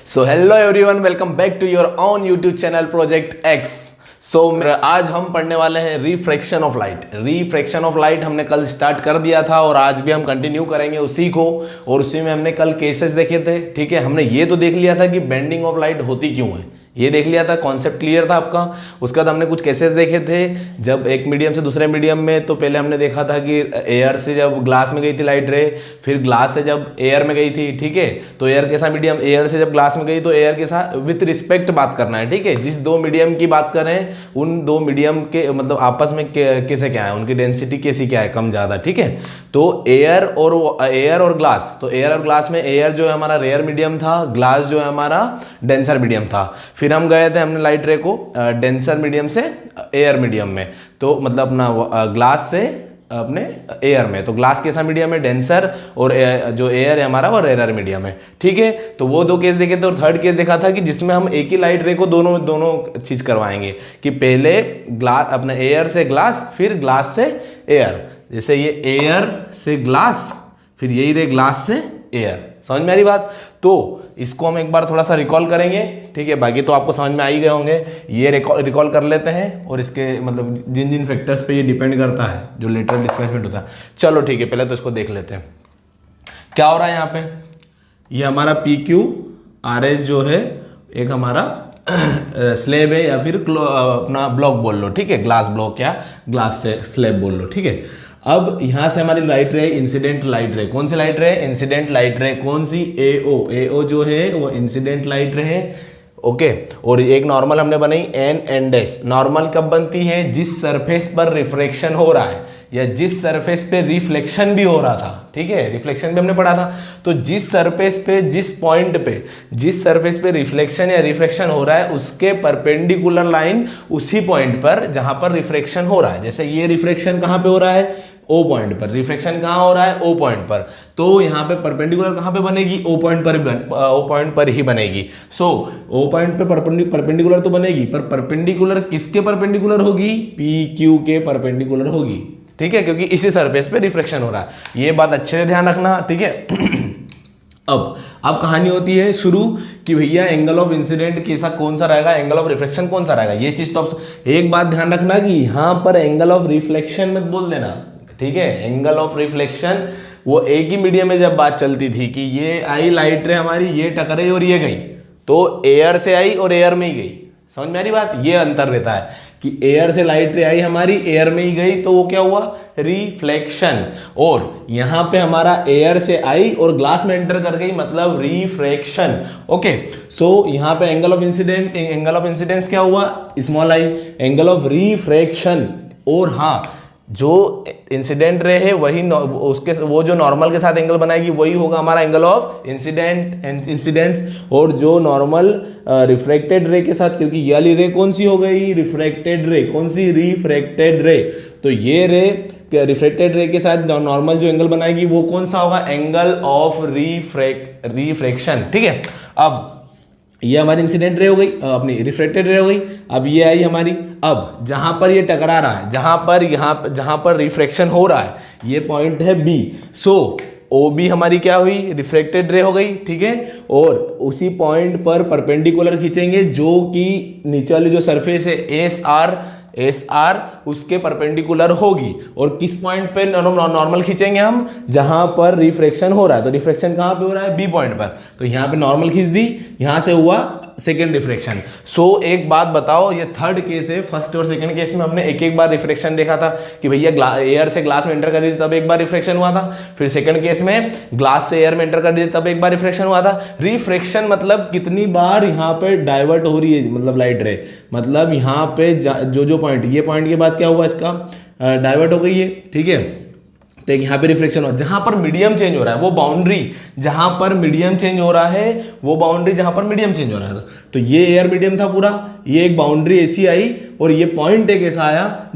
So hello everyone, welcome back to your on YouTube channel project X. आज हम पढ़ने वाले हैं refraction of light. Refraction of light हमने कल स्टार्ट कर दिया था और आज भी हम कंटिन्यू करेंगे उसी को। और उसी में हमने कल केसेस देखे थे, ठीक है। हमने ये तो देख लिया था कि बेंडिंग ऑफ लाइट होती क्यों है, ये देख लिया था, कॉन्सेप्ट क्लियर था आपका। उसके बाद हमने कुछ केसेस देखे थे, जब एक मीडियम से दूसरे मीडियम में, तो पहले हमने देखा था कि एयर से जब ग्लास में गई थी लाइट रे, फिर ग्लास से जब एयर में गई थी, ठीक है। तो एयर कैसा मीडियम, एयर से जब ग्लास में गई तो एयर के साथ विथ रिस्पेक्ट बात करना है, ठीक है। जिस दो मीडियम की बात करें उन दो मीडियम के मतलब आपस में कैसे क्या है, उनकी डेंसिटी कैसी क्या है, कम ज़्यादा, ठीक है। तो एयर और ग्लास, तो एयर और ग्लास में एयर जो है हमारा रेयर मीडियम था, ग्लास जो है हमारा डेंसर मीडियम था। फिर हम गए थे, हमने लाइट रे को डेंसर मीडियम से एयर मीडियम में, तो मतलब अपना ग्लास से अपने एयर में। तो ग्लास कैसा मीडियम है, डेंसर, और जो एयर है हमारा वो रेयर मीडियम है, ठीक है। तो वो दो केस देखे थे और थर्ड केस देखा था कि जिसमें हम एक ही लाइट रे को दोनों चीज करवाएंगे कि पहले ग्लास अपने एयर से ग्लास, फिर ग्लास से एयर। जैसे ये एयर से ग्लास, फिर यही रहे ग्लास से एयर। समझ में आ रही बात? तो इसको हम एक बार थोड़ा सा रिकॉल करेंगे, ठीक है। बाकी तो आपको समझ में आ ही गए होंगे। ये रिकॉल कर लेते हैं और इसके मतलब जिन जिन फैक्टर्स पे ये डिपेंड करता है, जो लेटरल डिस्प्लेसमेंट होता है। चलो ठीक है, पहले तो इसको देख लेते हैं क्या हो रहा है यहाँ पे। ये हमारा PQRS जो है एक हमारा स्लेब है, या फिर अपना ब्लॉक बोल लो, ठीक है। ग्लास ब्लॉक या ग्लास से स्लेब बोल लो, ठीक है। अब यहां से हमारी light ray, incident light ray, कौन सी light ray, incident light ray, कौन सी, AO जो है वो इंसिडेंट लाइट रे है, ओके। और एक नॉर्मल हमने बनाई N डैश। नॉर्मल कब बनती है, जिस सरफेस पर रिफ्रैक्शन हो रहा है या जिस सरफेस पे रिफ्लेक्शन भी हो रहा था, ठीक है। रिफ्लेक्शन भी हमने पढ़ा था। तो जिस सरफेस पे, जिस पॉइंट पे, जिस सरफेस पे रिफ्लेक्शन या रिफ्रैक्शन हो रहा है उसके परपेंडिकुलर लाइन उसी पॉइंट पर जहां पर रिफ्रैक्शन हो रहा है। जैसे ये रिफ्रैक्शन कहां पे हो रहा है, O पॉइंट पर। रिफ्रैक्शन कहां हो रहा है, O पॉइंट पर। तो यहां पे परपेंडिकुलर कहां पे बनेगी, O पॉइंट पर ही बनेगी। सो O पॉइंट पे परपेंडिकुलर तो बनेगी, पर परपेंडिकुलर किसके परपेंडिकुलर होगी, PQ के परपेंडिकुलर होगी, ठीक है, क्योंकि इसी सरफेस पे रिफ्रैक्शन हो रहा है। ये बात अच्छे से ध्यान रखना, ठीक है। अब कहानी होती है शुरू कि भैया एंगल ऑफ इंसिडेंट कैसा कौन सा रहेगा, एंगल ऑफ रिफ्लेक्शन कौन सा रहेगा। ये चीज तो आप एक बात ध्यान रखना कि यहां पर एंगल ऑफ रिफ्लेक्शन मत बोल देना, ठीक है। एंगल ऑफ रिफ्लेक्शन वो एक ही मीडियम में जब बात चलती थी कि ये आई लाइट रे हमारी, ये टकराई और ये गई, तो एयर से आई और एयर में ही गई। समझ में आ रही बात? ये अंतर रहता है कि एयर से लाइट रे आई हमारी, एयर में ही गई, तो वो क्या हुआ, रिफ्लेक्शन। और यहां पे हमारा एयर से आई और ग्लास में एंटर कर गई, मतलब रिफ्रैक्शन, ओके। सो यहां पे एंगल ऑफ इंसिडेंस क्या हुआ, small I. Angle of refraction, और हाँ, जो इंसिडेंट रे है वही उसके वो जो नॉर्मल के साथ एंगल बनाएगी वही होगा हमारा एंगल ऑफ इंसिडेंस। और जो नॉर्मल रिफ्रैक्टेड रे के साथ, क्योंकि ये वाली रे कौन सी हो गई, रिफ्रैक्टेड रे, कौन सी, रिफ्रैक्टेड रे। तो ये रे रिफ्रैक्टेड रे के साथ नॉर्मल जो एंगल बनाएगी वो कौन सा होगा, एंगल ऑफ रिफ्रैक्शन, ठीक है। अब ये हमारी इंसिडेंट रे हो गई, अपनी रिफ्रैक्टेड रे हो गई। अब ये आई हमारी, अब जहां पर ये टकरा रहा है, जहां पर रिफ्रैक्शन हो रहा है, ये पॉइंट है B। सो OB हमारी क्या हुई, रिफ्रैक्टेड रे हो गई, ठीक है। और उसी पॉइंट पर परपेंडिकुलर खींचेंगे जो कि नीचे वाली जो सरफेस है SR उसके परपेंडिकुलर होगी। और किस पॉइंट पे नॉर्मल खींचेंगे हम, जहां पर रिफ्रैक्शन हो रहा है। तो रिफ्रैक्शन कहां पे हो रहा है, B पॉइंट पर। तो यहां पे नॉर्मल खींच दी, यहां से हुआ सेकेंड रिफ्रैक्शन। सो एक बात बताओ, ये थर्ड केस है। फर्स्ट और सेकंड केस में हमने एक बार रिफ्रैक्शन देखा था कि भैया एयर से ग्लास में एंटर कर दी तब एक बार रिफ्रैक्शन हुआ था। फिर सेकंड केस में ग्लास से एयर में एंटर कर दी तब एक बार रिफ्रैक्शन हुआ था। रिफ्रैक्शन मतलब कितनी बार यहाँ पे डाइवर्ट हो रही है, मतलब लाइट रे, मतलब यहाँ पे जो पॉइंट, ये पॉइंट के बाद क्या हुआ, इसका डाइवर्ट हो गई है, ठीक है। तो यहाँ पे रिफ्लेक्शन हो, जहां पर मीडियम चेंज हो रहा है वो बाउंड्री, जहां पर मीडियम चेंज हो रहा है वो बाउंड्री, जहां पर मीडियम चेंज हो रहा है। तो ये एयर मीडियम था पूरा, ये एक बाउंड्री ऐसी आई, और ये पॉइंट एक ऐसा आया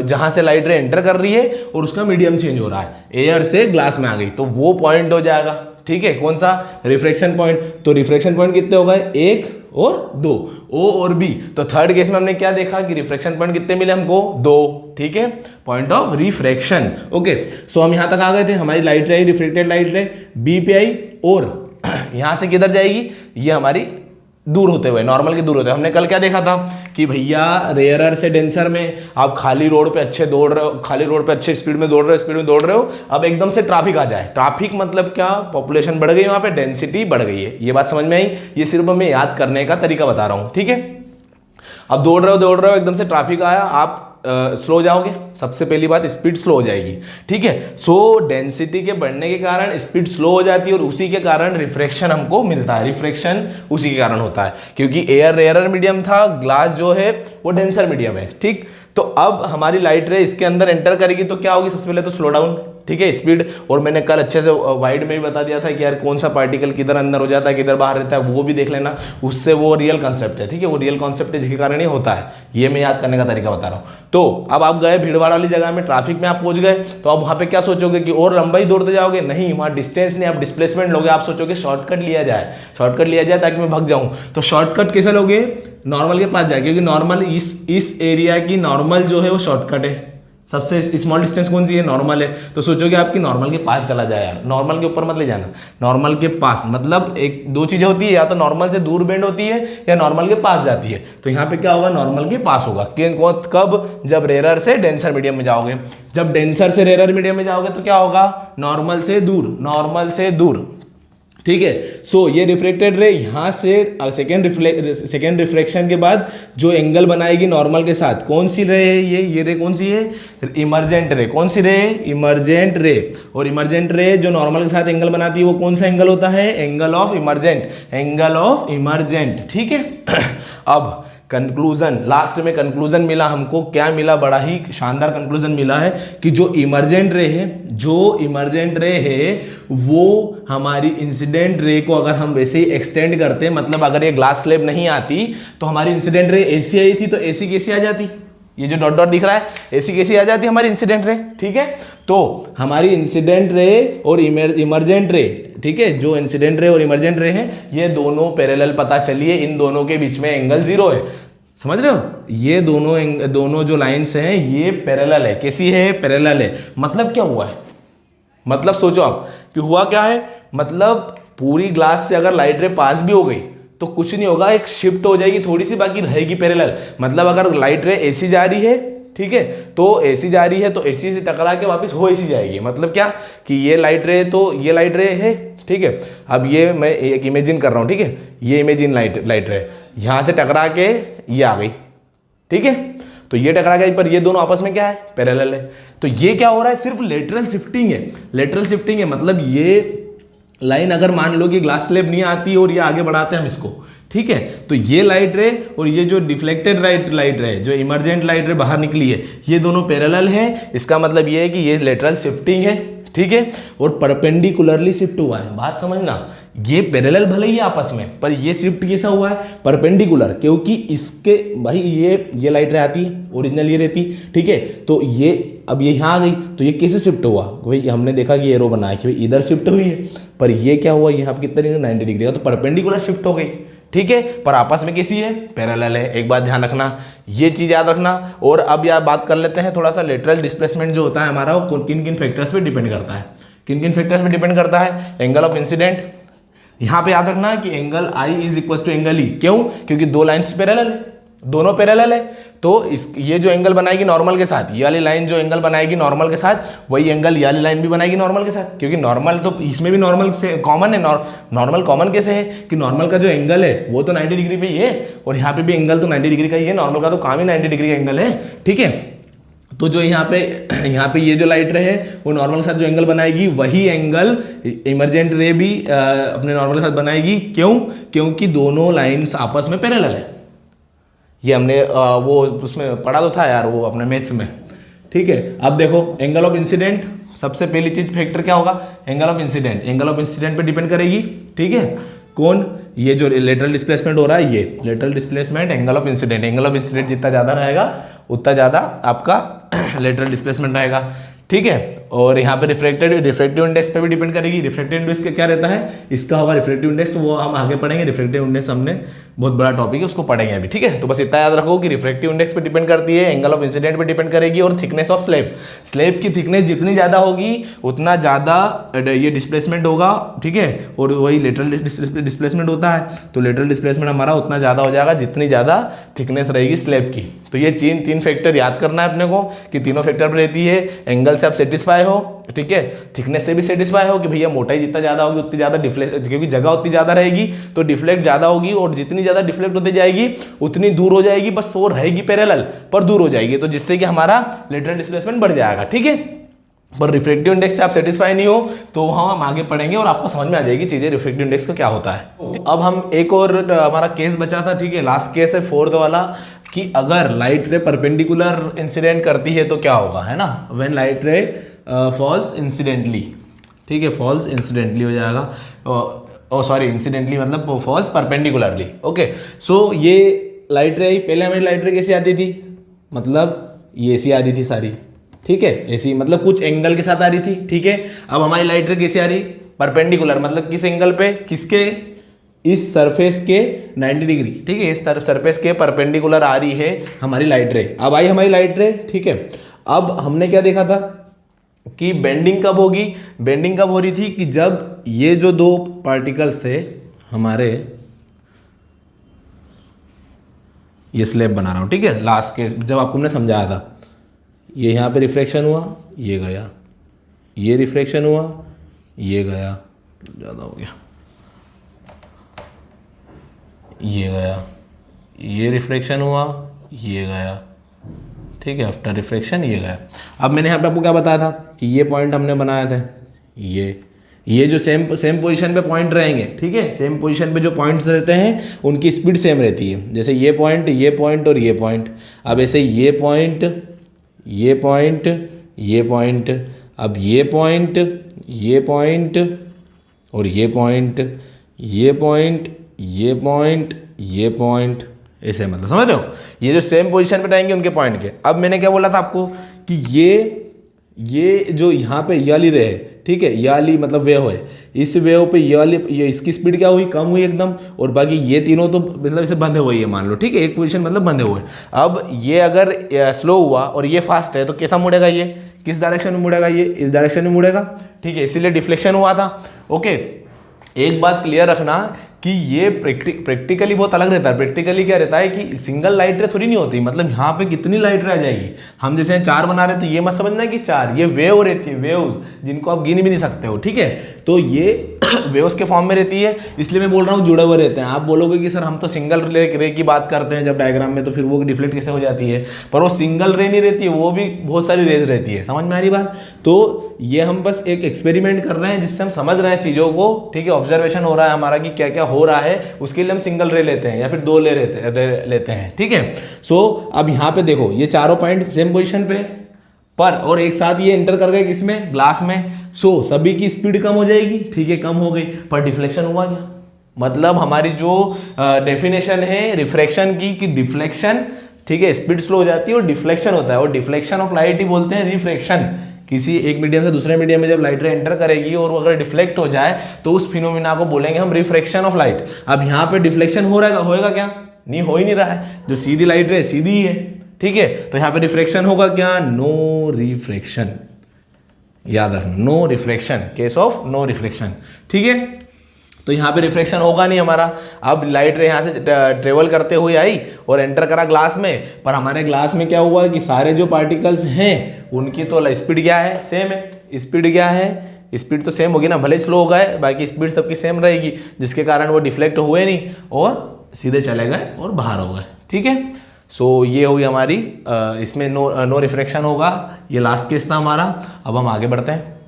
जहां से लाइट रे एंटर कर रही है और उसका मीडियम चेंज हो रहा है, एयर से ग्लास में आ गई, तो वो पॉइंट हो जाएगा, ठीक है। कौन सा, रिफ्रैक्शन पॉइंट। तो रिफ्रैक्शन पॉइंट कितने हो गए, 1 और 2, O और B। तो थर्ड केस में हमने क्या देखा कि रिफ्रैक्शन पॉइंट कितने मिले हमको, 2, ठीक है, पॉइंट ऑफ रिफ्रैक्शन, ओके। सो हम यहां तक आ गए थे, हमारी लाइट रे, रिफ्लेक्टेड लाइट रे B पे आई और यहाँ से किधर जाएगी, ये हमारी दूर होते हुए, नॉर्मल के दूर होते हुए। हमने कल क्या देखा था कि भैया रेयरर से डेंसर में आप खाली रोड पे अच्छे दौड़ रहे हो, खाली रोड पे अच्छे स्पीड में दौड़ रहे हो, अब एकदम से ट्रैफिक आ जाए। ट्रैफिक मतलब क्या, पॉपुलेशन बढ़ गई, वहां पे डेंसिटी बढ़ गई है। ये बात समझ में आई? ये सिर्फ मैं याद करने का तरीका बता रहा हूं, ठीक है। अब दौड़ रहे हो, एकदम से ट्रैफिक आया, आप स्लो जाओगे, सबसे पहली बात स्पीड स्लो हो जाएगी, ठीक है। सो डेंसिटी के बढ़ने के कारण स्पीड स्लो हो जाती है और उसी के कारण रिफ्रैक्शन हमको मिलता है। रिफ्रैक्शन उसी के कारण होता है, क्योंकि एयर रेयरर मीडियम था, ग्लास जो है वो डेंसर मीडियम है, ठीक। तो अब हमारी लाइट रे इसके अंदर एंटर करेगी तो क्या होगी, सबसे पहले तो स्लो डाउन, ठीक है, स्पीड। और मैंने कल अच्छे से वाइड में भी बता दिया था कि यार कौन सा पार्टिकल किधर अंदर हो जाता है, किधर बाहर रहता है, वो भी देख लेना, उससे वो रियल कॉन्सेप्ट है, ठीक है, वो रियल कॉन्सेप्ट है जिसके कारण ही होता है। ये मैं याद करने का तरीका बता रहा हूँ। तो अब आप गए भीड़भाड़ वाली जगह में, ट्रैफिक में आप पहुंच गए, तो अब वहां पे क्या सोचोगे कि और लंबाई दौड़ते जाओगे? नहीं, वहां डिस्टेंस नहीं, आप डिस्प्लेसमेंट लोगे। आप सोचोगे शॉर्टकट लिया जाए ताकि मैं भाग जाऊं। तो शॉर्टकट कैसे लोगे? नॉर्मल के पास जाए, क्योंकि नॉर्मल इस एरिया की नॉर्मल जो है वो शॉर्टकट है। सबसे स्मॉल डिस्टेंस कौन सी है? नॉर्मल है। तो सोचोगे आपकी नॉर्मल के पास चला जाए यार, नॉर्मल के ऊपर मत ले जाना, नॉर्मल के पास। मतलब एक दो चीजें होती है, या तो नॉर्मल से दूर बेंड होती है या नॉर्मल के पास जाती है। तो यहाँ पे क्या होगा, नॉर्मल के पास होगा। कब? जब रेयरर से डेंसर मीडियम में जाओगे। जब डेंसर से रेयरर मीडियम में जाओगे तो क्या होगा, नॉर्मल से दूर, ठीक है। सो ये रिफ्लेक्टेड रे यहाँ से सेकेंड रिफ्लेक्शन के बाद जो एंगल बनाएगी नॉर्मल के साथ, कौन सी रे है ये रे कौन सी है? इमर्जेंट रे। कौन सी रे? इमर्जेंट रे। और इमर्जेंट रे जो नॉर्मल के साथ एंगल बनाती है वो कौन सा एंगल होता है? एंगल ऑफ इमर्जेंट, ठीक है। अब कंक्लूजन, लास्ट में कंक्लूजन मिला हमको, क्या मिला? बड़ा ही शानदार कंक्लूजन मिला है कि जो इमर्जेंट रे है वो हमारी इंसिडेंट रे को अगर हम वैसे ही एक्सटेंड करते, मतलब अगर ये ग्लास स्लैब नहीं आती तो हमारी इंसिडेंट रे ऐसी आई थी, तो ऐसी कैसी आ जाती? ये जो डॉट डॉट दिख रहा है, ऐसी कैसी आ जाती हमारी इंसिडेंट रे, ठीक है। तो हमारी इंसिडेंट रे और इमर्जेंट रे, ठीक है, जो इंसिडेंट रे और इमर्जेंट रे हैं, ये दोनों पैरेलल पता चलिए, इन दोनों के बीच में एंगल 0 है। समझ रहे हो? ये दोनों जो लाइंस हैं ये पैरेलल है। कैसी है? पैरेलल है। मतलब क्या हुआ है? मतलब सोचो आप कि हुआ क्या है। मतलब पूरी ग्लास से अगर लाइट रे पास भी हो गई तो कुछ नहीं होगा, एक शिफ्ट हो जाएगी थोड़ी सी, बाकी रहेगी पैरेलल। मतलब अगर लाइट रे ऐसी जा रही है, ठीक है, तो ऐसी जा रही है तो ऐसी से टकरा के वापस हो ऐसी जाएगी। मतलब क्या कि ये लाइट रे तो ये लाइट रे है, ठीक है। अब ये मैं एक इमेजिन कर रहा हूँ, ठीक है, ये इमेजिन लाइट रे यहाँ से टकरा के ये आ गई, ठीक है। तो ये टकरा गई, पर ये दोनों आपस में क्या है? पैरेलल है। तो ये क्या हो रहा है? सिर्फ लेटरल शिफ्टिंग है। मतलब ये लाइन अगर मान लो कि ग्लास स्लैब नहीं आती और ये आगे बढ़ाते हैं हम इसको, ठीक है, तो ये लाइट रे और ये जो डिफ्लेक्टेड लाइट रे, जो इमर्जेंट लाइट रे बाहर निकली है, ये दोनों पैरेलल है। इसका मतलब ये है कि ये लेटरल शिफ्टिंग है, ठीक है, और परपेंडिकुलरली शिफ्ट हुआ है। बात समझना, ये पैरेलल भले ही आपस में, पर ये शिफ्ट कैसा हुआ है? परपेंडिकुलर, क्योंकि इसके भाई ये लाइट रे आती है, ओरिजिनल ये रहती, ठीक है, तो ये अब ये यहाँ आ गई, तो ये कैसे शिफ्ट हुआ? भाई हमने देखा कि एरो बना है कि भाई इधर शिफ्ट हुई है, पर ये क्या हुआ? यहाँ पे कितने 90 डिग्री का, तो परपेंडिकुलर शिफ्ट हो गई, ठीक है, पर आपस में कैसी है? पैरेलल है। एक बात ध्यान रखना, ये चीज याद रखना। और अब यार बात कर लेते हैं थोड़ा सा लेटरल डिस्प्लेसमेंट जो होता है हमारा, वो किन किन फैक्टर्स पे डिपेंड करता है। किन किन फैक्टर्स पे डिपेंड करता है? Angle of incident. यहाँ पे याद रखना कि angle I is equal to angle E. क्यों? क्योंकि दो लाइन्स पैरेलल है, दोनों पैरेलल है। तो ये जो एंगल बनाएगी नॉर्मल के साथ, ये वाली लाइन जो एंगल बनाएगी नॉर्मल के साथ, वही एंगल ये वाली लाइन भी बनाएगी नॉर्मल के साथ, क्योंकि नॉर्मल तो इसमें भी नॉर्मल से कॉमन है। नॉर्मल कॉमन कैसे है कि नॉर्मल का जो एंगल है वो तो 90 डिग्री पे ही है, और यहाँ पे भी एंगल तो 90 डिग्री का ही है। नॉर्मल का तो काम ही 90 डिग्री का एंगल है, ठीक है। तो जो यहाँ पे ये जो लाइट रे है वो नॉर्मल के साथ जो एंगल बनाएगी, वही एंगल इमर्जेंट रे भी अपने नॉर्मल के साथ बनाएगी। क्यों? क्योंकि दोनों लाइन्स आपस में पैरेलल है। ये हमने वो उसमें पढ़ा तो था यार, वो अपने मैथ्स में, ठीक है। अब देखो एंगल ऑफ इंसिडेंट, सबसे पहली चीज फैक्टर क्या होगा? Angle of incident. Angle of incident पे डिपेंड करेगी, ठीक है। कौन? ये जो लेटरल डिस्प्लेसमेंट हो रहा है, ये lateral displacement, angle of incident. Angle of incident जितना ज्यादा रहेगा उतना ज्यादा आपका लेटरल डिस्प्लेसमेंट रहेगा, ठीक है। और यहाँ पे रिफ्रैक्टिव इंडेक्स पे भी डिपेंड करेगी। रिफ्रैक्टिव इंडेक्स का क्या रहता है, इसका होगा रिफ्रैक्टिव इंडेक्स, वो हम आगे पढ़ेंगे। रिफ्रैक्टिव इंडेक्स हमने बहुत बड़ा टॉपिक है, उसको पढ़ेंगे अभी, ठीक है। तो बस इतना याद रखो कि रिफ्रैक्टिव इंडेक्स पे डिपेंड करती है, एंगल ऑफ इंसिडेंट पे डिपेंड करेगी, और थिकनेस ऑफ स्लैब। स्लैब की थिकनेस जितनी ज़्यादा होगी उतना ज़्यादा ये डिस्प्लेसमेंट होगा, ठीक है। और वही लेटरल डिस्प्लेसमेंट होता है, तो लेटरल डिस्प्लेसमेंट हमारा उतना ज़्यादा हो जाएगा जितनी ज़्यादा थिकनेस रहेगी स्लैब की। तो ये तीन फैक्टर याद करना है अपने को कि तीनों फैक्टर पर रहती है। एंगल से आप सेटिस्फाई हो, ठीक है, थिकनेस से भी सेटिस्फाई हो कि भैया मोटाई जितना ज़्यादा होगी उतनी ज़्यादा डिफ्लेक्ट, क्योंकि जगह उतनी ज़्यादा रहेगी तो डिफ्लेक्ट ज़्यादा होगी, और जितनी ज़्यादा डिफ्लेक्ट होती जाएगी उतनी दूर हो जाएगी, बस वो रहेगी पैरेलल पर दूर हो जाएगी, तो जिससे कि हमारा लेटरल डिस्प्लेसमेंट बढ़ जाएगा, ठीक है। पर रिफ्रैक्टिव इंडेक्स से आप सेटिस्फाई नहीं हो तो वहाँ हम आगे पढ़ेंगे और आपको समझ में आ जाएगी चीज़ें रिफ्रैक्टिव इंडेक्स का क्या होता है। अब हम एक और हमारा केस बचा था, ठीक है, लास्ट केस है 4th वाला, कि अगर लाइट रे परपेंडिकुलर इंसिडेंट करती है तो क्या होगा, है ना। When light ray falls incidentally, ठीक है, फॉल्स इंसिडेंटली हो जाएगा, सॉरी इंसिडेंटली मतलब फॉल्स परपेंडिकुलरली, ओके। सो ये लाइट रे, पहले हमारी लाइट रे कैसी आती थी, मतलब ये ऐसी आ रही थी सारी, ठीक है, ऐसी मतलब कुछ एंगल के साथ आ रही थी, ठीक है। अब हमारी लाइट रे कैसे आ रही, परपेंडिकुलर, मतलब किस एंगल पे, किसके, इस सरफेस के 90 डिग्री, ठीक है, इस सरफेस के परपेंडिकुलर आ रही है हमारी लाइट रे। अब आई हमारी लाइट रे, ठीक है। अब हमने क्या देखा था कि बेंडिंग कब होगी, बेंडिंग कब हो रही थी कि जब ये जो दो पार्टिकल्स थे हमारे, ये स्लैब बना रहा हूं, ठीक है, लास्ट केस जब आपको हमने समझाया था, ये यहाँ पे रिफ्लेक्शन हुआ, ये गया, ये रिफ्लेक्शन हुआ, ये गया, ज़्यादा हो गया, ये गया, ये रिफ्लेक्शन हुआ, ये गया, ठीक है, आफ्टर रिफ्लेक्शन ये गया। अब मैंने यहाँ पे आपको क्या बताया था कि ये पॉइंट हमने बनाया था, ये जो सेम पोजीशन पे पॉइंट रहेंगे, ठीक है, सेम पोजीशन पे जो पॉइंट्स रहते हैं उनकी स्पीड सेम रहती है, जैसे ये पॉइंट और ये पॉइंट। अब ऐसे ये पॉइंट, ये पॉइंट, ये पॉइंट, अब ये पॉइंट, ये पॉइंट और ये पॉइंट, ये पॉइंट, ये पॉइंट, ये पॉइंट, ऐसे मतलब समझ रहे हो, ये जो सेम पोजीशन पे रहेंगे उनके पॉइंट के। अब मैंने क्या बोला था आपको कि ये जो यहाँ पे ये वाली रे है, ठीक है, ये वाली मतलब वेव है, इस वेव पे ये वाली, ये इसकी स्पीड क्या हुई, कम हुई एकदम, और बाकी ये तीनों तो मतलब इसे बंधे हुए, ये मान लो, ठीक है, एक पोजीशन मतलब बंधे हुए। अब ये अगर स्लो हुआ और ये फास्ट है तो कैसा मुड़ेगा, ये किस डायरेक्शन में मुड़ेगा, ये इस डायरेक्शन में मुड़ेगा, ठीक है, इसीलिए डिफ्लेक्शन हुआ था, ओके। एक बात क्लियर रखना कि ये प्रैक्टिकली बहुत अलग रहता है। प्रैक्टिकली क्या रहता है कि सिंगल लाइट रे थोड़ी नहीं होती, मतलब यहाँ पे कितनी लाइट रे आ जाएगी, हम जैसे 4 बना रहे तो ये मत समझना कि 4, ये वेव रहती है, वेव्स जिनको आप गिन भी नहीं सकते हो, ठीक है। तो ये वेव्स के फॉर्म में रहती है, इसलिए मैं बोल रहा हूँ जुड़े हुए रहते हैं। आप बोलोगे कि सर हम तो सिंगल रे की बात करते हैं जब डायग्राम में, तो फिर वो डिफ्लेक्ट कैसे हो जाती है, पर वो सिंगल रे नहीं रहती है, वो भी बहुत सारी रेज रहती है, समझ में आ रही बात। तो ये हम बस एक एक्सपेरिमेंट कर रहे हैं जिससे हम समझ रहे हैं चीज़ों को, ठीक है, ऑब्जर्वेशन हो रहा है हमारा कि क्या क्या हो रहा है, उसके लिए हम सिंगल रे लेते हैं या फिर 2 लेते हैं, ठीक है। सो अब यहाँ पे देखो ये चारों पॉइंट सेम पोजीशन पे पर, और एक साथ ये एंटर कर गए किसमें, ग्लास में। सो सभी की स्पीड कम हो जाएगी, ठीक है, कम हो गई, पर डिफ्लेक्शन हुआ क्या, मतलब हमारी जो डेफिनेशन है रिफ्रैक्शन की कि डिफ्लेक्शन, ठीक है, स्पीड स्लो हो जाती है और डिफ्लेक्शन होता है, और डिफ्लेक्शन ऑफ लाइट ही बोलते हैं रिफ्रैक्शन। किसी एक मीडियम से दूसरे मीडियम में जब लाइट रे एंटर करेगी और वो अगर डिफ्लेक्ट हो जाए तो उस फिनोमिना को बोलेंगे हम रिफ्रैक्शन ऑफ लाइट। अब यहाँ पे डिफ्लेक्शन हो रहा है, होएगा क्या, नहीं, हो ही नहीं रहा है, जो सीधी लाइट रे सीधी ही है, ठीक है, तो यहाँ पे रिफ्रैक्शन होगा क्या, नो रिफ्रैक्शन, याद रखना, no refraction, case of no refraction, ठीक है। तो यहाँ पे रिफ्रैक्शन होगा नहीं हमारा। अब लाइट रे यहाँ से ट्रेवल करते हुए आई और एंटर करा ग्लास में, पर हमारे ग्लास में क्या हुआ कि सारे जो पार्टिकल्स हैं उनकी तो स्पीड क्या है, सेम है। स्पीड क्या है, स्पीड तो सेम होगी ना, भले स्लो हो गए, बाकी स्पीड सबकी सेम रहेगी, जिसके कारण वो डिफ्लेक्ट हुए नहीं और सीधे चले गए और बाहर हो गए, ठीक है। सो ये होगी हमारी इसमें नो रिफ्रैक्शन होगा, ये लास्ट केस था हमारा। अब हम आगे बढ़ते हैं।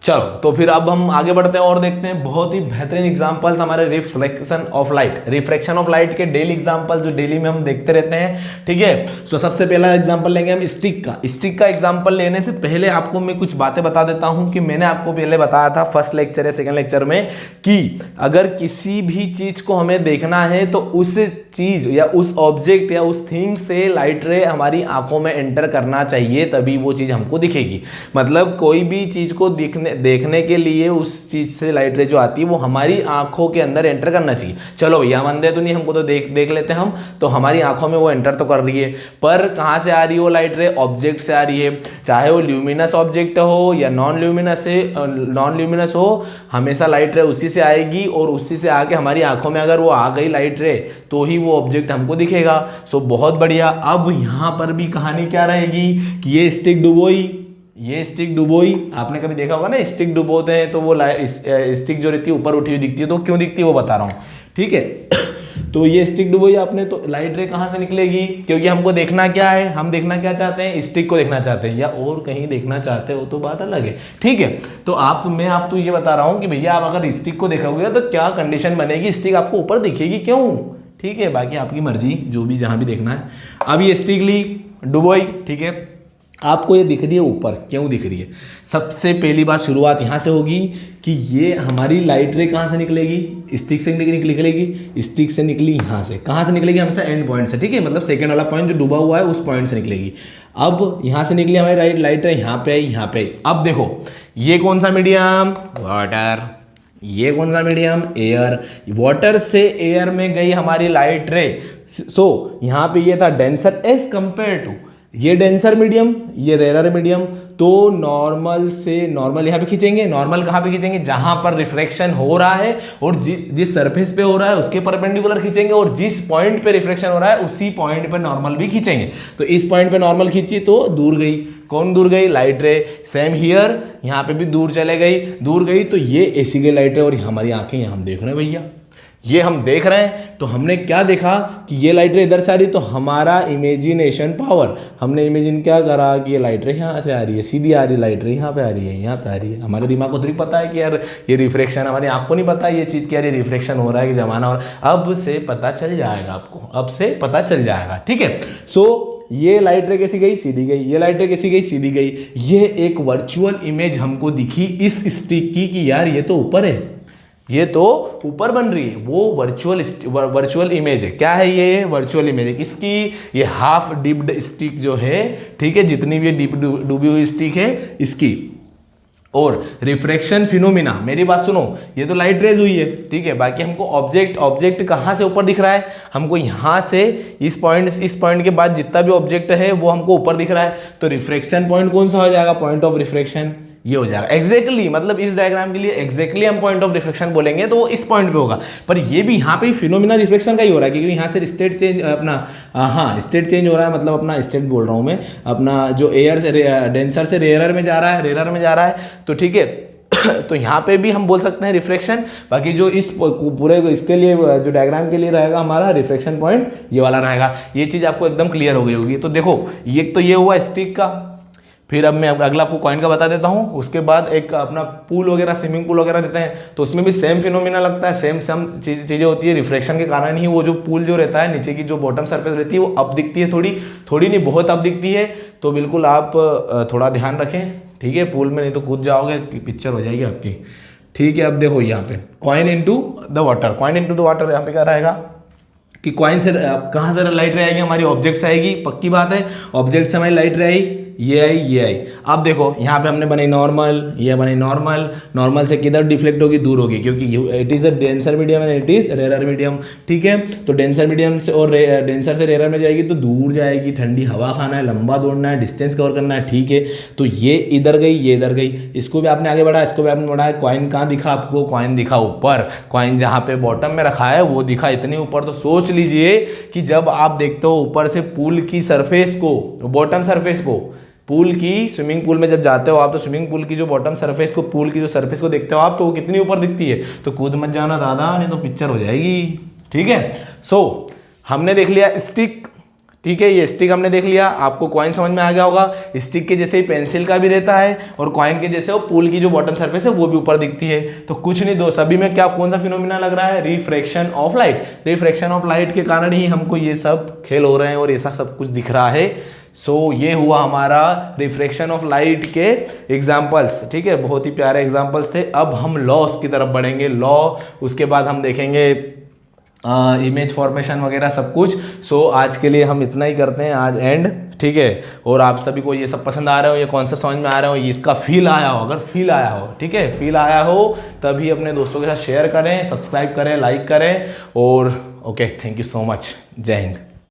चलो तो फिर अब हम आगे बढ़ते हैं और देखते हैं बहुत ही बेहतरीन एग्जांपल्स हमारे reflection of light, refraction of light के डेली एग्जांपल्स जो डेली में हम देखते रहते हैं। ठीक है, सो सबसे पहला एग्जांपल लेंगे हम स्टिक का। स्टिक का एग्जांपल लेने से पहले आपको मैं कुछ बातें बता देता हूं कि मैंने आपको पहले बताया था फर्स्ट लेक्चर या सेकंड लेक्चर में कि अगर किसी भी चीज को हमें देखना है तो उस चीज या उस ऑब्जेक्ट या उस थिंग से लाइट रे हमारी आंखों में एंटर करना चाहिए, तभी वो चीज हमको दिखेगी। मतलब कोई भी चीज को देखने के लिए उस चीज से लाइट रे जो आती है वो हमारी आंखों के अंदर एंटर करना चाहिए। चलो भैया अंधे तो नहीं, हमको तो देख लेते हैं हम, तो हमारी आंखों में वो एंटर तो कर रही है, पर कहां से आ रही है वो लाइट रे? ऑब्जेक्ट से आ रही है, चाहे वो ल्यूमिनस ऑब्जेक्ट हो या नॉन ल्यूमिनस हो, हमेशा लाइट रे उसी से आएगी और उसी से आके हमारी आंखों में अगर वो आ गई लाइट रे तो ही वो ऑब्जेक्ट हमको दिखेगा। सो बहुत बढ़िया। अब यहां पर भी कहानी क्या रहेगी कि ये स्टिक डुबोई, आपने कभी देखा होगा ना, स्टिक डुबोते हैं तो वो स्टिक जो रहती है ऊपर उठी हुई दिखती है, तो क्यों दिखती है वो बता रहा हूं। ठीक है, तो ये स्टिक डुबोई आपने, तो लाइट रे कहां से निकलेगी? क्योंकि हमको देखना क्या है, हम देखना क्या चाहते हैं? स्टिक को देखना चाहते हैं, या और कहीं देखना चाहते हो तो बात अलग है। ठीक है, तो मैं आपको ये बता रहा हूं कि भैया आप अगर स्टिक को देखोगे तो क्या कंडीशन बनेगी, स्टिक आपको ऊपर दिखेगी, क्यों? ठीक है, बाकी आपकी मर्जी, जो भी जहां भी देखना है। अब ये स्टिक ली डुबोई, ठीक है, आपको ये दिख रही है ऊपर, क्यों दिख रही है? सबसे पहली बात शुरुआत यहां से होगी कि ये हमारी लाइट रे कहां से निकलेगी? स्टिक से निकलेगी, स्टिक से निकली यहां से, कहां से निकलेगी? हमेशा एंड पॉइंट से। ठीक है, मतलब सेकंड वाला पॉइंट जो डूबा हुआ है उस पॉइंट से निकलेगी। अब यहां से निकली हमारी लाइट रे, यहां पे आई। अब देखो ये कौन सा मीडियम? वाटर। ये कौन सा मीडियम? एयर। वाटर से एयर में गई हमारी लाइट रे। सो यहां पे ये था डेंसर एज कंपेयर टू ये डेंसर मीडियम, ये रेयर मीडियम। तो नॉर्मल से नॉर्मल यहां पे खींचेंगे। नॉर्मल कहां पे खींचेंगे? जहां पर रिफ्लेक्शन हो रहा है और जिस सरफेस पे हो रहा है उसके परपेंडिकुलर खींचेंगे, और जिस पॉइंट पे रिफ्लेक्शन हो रहा है उसी पॉइंट पे नॉर्मल भी खींचेंगे। तो इस पॉइंट पे नॉर्मल खींची तो दूर गई। कौन दूर गई? लाइट रे। सेम हियर, यहां पे भी दूर चले गई, दूर गई तो ये ऐसी गई लाइट रे, और हमारी आंखें यहां हम देख रहे हैं भैया, ये हम देख रहे हैं। तो हमने क्या देखा कि ये लाइट रे इधर से आ रही, तो हमारा इमेजिनेशन पावर, हमने इमेजिन क्या करा कि ये लाइट रे यहाँ से आ रही है, सीधी आ रही लाइट रे, यहाँ पे आ रही है, यहाँ पे आ रही है। हमारे दिमाग को थोड़ी पता है कि यार ये रिफ्लेक्शन, हमारी आँख को नहीं पता ये चीज़ कि यार ये रिफ्लेक्शन हो रहा है कि जमाना हो रहा है। अब से पता चल जाएगा आपको, अब से पता चल जाएगा। ठीक है, सो ये लाइट रे कैसी गई? सीधी गई। ये लाइट रे कैसी गई? सीधी गई। ये एक वर्चुअल इमेज हमको दिखी इस स्टिक की कि यार ये तो ऊपर है, ये तो ऊपर बन रही है। वो वर्चुअल इमेज है। क्या है ये? वर्चुअल इमेज है। किसकी? ये हाफ डिप्ड स्टिक जो है, ठीक है, जितनी भी डीप डूबी हुई स्टिक है इसकी। और रिफ्रैक्शन फिनोमिना, मेरी बात सुनो, ये तो लाइट रेज हुई है, ठीक है, बाकी हमको ऑब्जेक्ट कहाँ से ऊपर दिख रहा है? हमको यहाँ से इस पॉइंट के बाद जितना भी ऑब्जेक्ट है वो हमको ऊपर दिख रहा है। तो रिफ्रैक्शन पॉइंट कौन सा हो जाएगा? पॉइंट ऑफ रिफ्रैक्शन ये हो जाएगा। एग्जैक्टली, मतलब इस डायग्राम के लिए एग्जैक्टली हम पॉइंट ऑफ रिफ्लेक्शन बोलेंगे तो वो इस पॉइंट पे होगा। पर ये भी यहाँ पे फिनोमिना रिफ्लेक्शन का ही हो रहा है, क्योंकि यहाँ से स्टेट चेंज अपना स्टेट चेंज हो रहा है, मतलब अपना स्टेट बोल रहा हूँ मैं, अपना जो एयर से डेंसर से रेयरर में जा रहा है, तो ठीक है। तो यहाँ पे भी हम बोल सकते हैं रिफ्लेक्शन। बाकी जो इस पूरे इसके लिए जो डायग्राम के लिए रहेगा हमारा रिफ्लेक्शन पॉइंट ये वाला रहेगा। ये चीज़ आपको एकदम क्लियर हो गई होगी। तो देखो ये तो ये हुआ स्टिक का। फिर अब मैं अगला आपको कॉइन का बता देता हूँ। उसके बाद एक अपना पूल वगैरह, स्विमिंग पूल वगैरह देते हैं, तो उसमें भी सेम फिनोमिना लगता है, सेम चीज़ें होती है। रिफ्लेक्शन के कारण ही वो जो पूल जो रहता है, नीचे की जो बॉटम सरफेस रहती है वो अब दिखती है, थोड़ी नहीं बहुत अब दिखती है। तो बिल्कुल आप थोड़ा ध्यान रखें, ठीक है, पूल में नहीं तो कूद जाओगे, पिक्चर हो जाएगी आपकी। ठीक है, अब देखो यहाँ पे कॉइन इनटू द वाटर, यहाँ पे क्या रहेगा कि कॉइन से कहाँ से लाइट रे आएगी? हमारी ऑब्जेक्ट से आएगी, पक्की बात है। ऑब्जेक्ट से हमारी लाइट रे आई, ये आई। अब देखो यहाँ पे हमने बनाई नॉर्मल, ये बनाई नॉर्मल से किधर डिफ्लेक्ट होगी? दूर होगी, क्योंकि it is a denser medium and it is rare medium, ठीक है। तो डेंसर मीडियम से और डेंसर से रेयर में जाएगी तो दूर जाएगी, ठंडी हवा खाना है, लंबा दौड़ना है, डिस्टेंस कवर करना है, ठीक है। तो ये इधर गई, ये इधर गई, इसको भी आपने आगे बढ़ाया, इसको भी आपने बढ़ाया। कॉइन कहाँ दिखा आपको? कॉइन दिखा ऊपर। कॉइन जहाँ पे बॉटम में रखा है वो दिखा इतनी ऊपर। तो सोच लीजिए कि जब आप देखते हो ऊपर से पूल की सरफेस को, बॉटम सरफेस को, पूल की, स्विमिंग पूल में जब जाते हो आप तो स्विमिंग पूल की जो बॉटम सरफेस को, पूल की जो सरफेस को देखते हो आप, तो वो कितनी ऊपर दिखती है। तो कूद मत जाना दादा, नहीं तो पिक्चर हो जाएगी, ठीक है। सो हमने देख लिया स्टिक, ठीक है, ये स्टिक हमने देख लिया, आपको कॉइन समझ में आ गया होगा। स्टिक के जैसे ही पेंसिल का भी रहता है और कॉइन के जैसे वो पूल की जो बॉटम सरफेस है वो भी ऊपर दिखती है। तो कुछ नहीं, दो सभी में क्या कौन सा फिनोमिना लग रहा है, refraction of light. Refraction of light के कारण ही हमको ये सब खेल हो रहे हैं और ऐसा सब कुछ दिख रहा है। सो ये हुआ हमारा रिफ्रैक्शन ऑफ लाइट के एग्जाम्पल्स। ठीक है, बहुत ही प्यारे एग्जाम्पल्स थे। अब हम लॉस की तरफ बढ़ेंगे, लॉ, उसके बाद हम देखेंगे इमेज फॉर्मेशन वगैरह सब कुछ। सो आज के लिए हम इतना ही करते हैं, आज एंड। ठीक है, और आप सभी को ये सब पसंद आ रहे हो, ये कॉन्सेप्ट समझ में आ रहे हो, इसका फील आया हो, अगर फील आया हो, ठीक है, फील आया हो तभी अपने दोस्तों के साथ शेयर करें, सब्सक्राइब करें, लाइक करें। और okay, thank you so much, जय हिंद।